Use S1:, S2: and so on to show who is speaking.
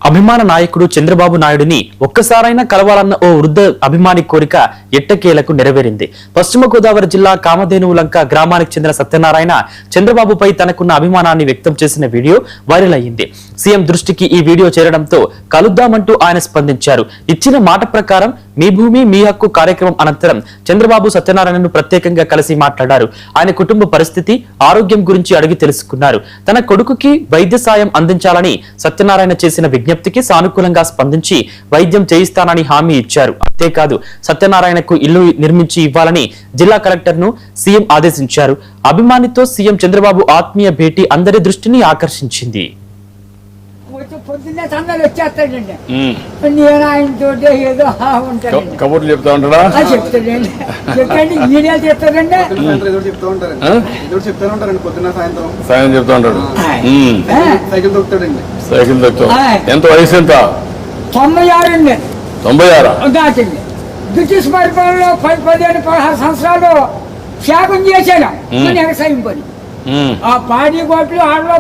S1: అభిమాన నాయకుడు చంద్రబాబు నాయుడిని ఒక్కసారైనా కలవాలన్న ఓ వృద్ధ అభిమాని కోరిక ఎట్టకేలకు నెరవేరింది. పశ్చిమ గోదావరి జిల్లా కామధేనువులంక గ్రామానికి చెందిన సత్యనారాయణ చంద్రబాబుపై తనకున్న అభిమానాన్ని వ్యక్తం చేసిన వీడియో వైరల్ అయ్యింది. సీఎం దృష్టికి ఈ వీడియో చేరడంతో కలుద్దామంటూ ఆయన స్పందించారు. ఇచ్చిన మాట ప్రకారం మీ భూమి మీ హక్కు కార్యక్రమం అనంతరం చంద్రబాబు సత్యనారాయణను ప్రత్యేకంగా కలిసి మాట్లాడారు. ఆయన కుటుంబ పరిస్థితి, ఆరోగ్యం గురించి అడిగి తెలుసుకున్నారు. తన కొడుకుకి వైద్య సాయం అందించాలని సత్యనారాయణ చేసిన విజ్ఞప్తికి సానుకూలంగా స్పందించి వైద్యం చేయిస్తానని హామీ ఇచ్చారు. అంతేకాదు సత్యనారాయణకు ఇల్లు నిర్మించి ఇవ్వాలని జిల్లా కలెక్టర్ను సీఎం ఆదేశించారు. అభిమానితో సీఎం చంద్రబాబు ఆత్మీయ భేటీ అందరి దృష్టిని ఆకర్షించింది.
S2: పొద్దున్నే సందలు వచ్చేస్తాడండి. నేను ఆయనతో ఏదో
S3: కబుర్లు చెప్తా ఉంటాడా?
S2: చెప్తాడండి. చెప్పండి వీడియోలు చెప్తాడండి.
S3: సాయం చెప్తా ఉంటాడు. సైకిల్ తొక్కుతాడు. ఎంత వయసు? ఎంత?
S2: 96 అండి.
S3: 96
S2: దాటింది. బ్రిటిష్ పరిపాలనలో 15-16 సంవత్సరాలు త్యాగం చేశాడు. వ్యవసాయం పని ఆ పాడి కోట్లు ఆడలో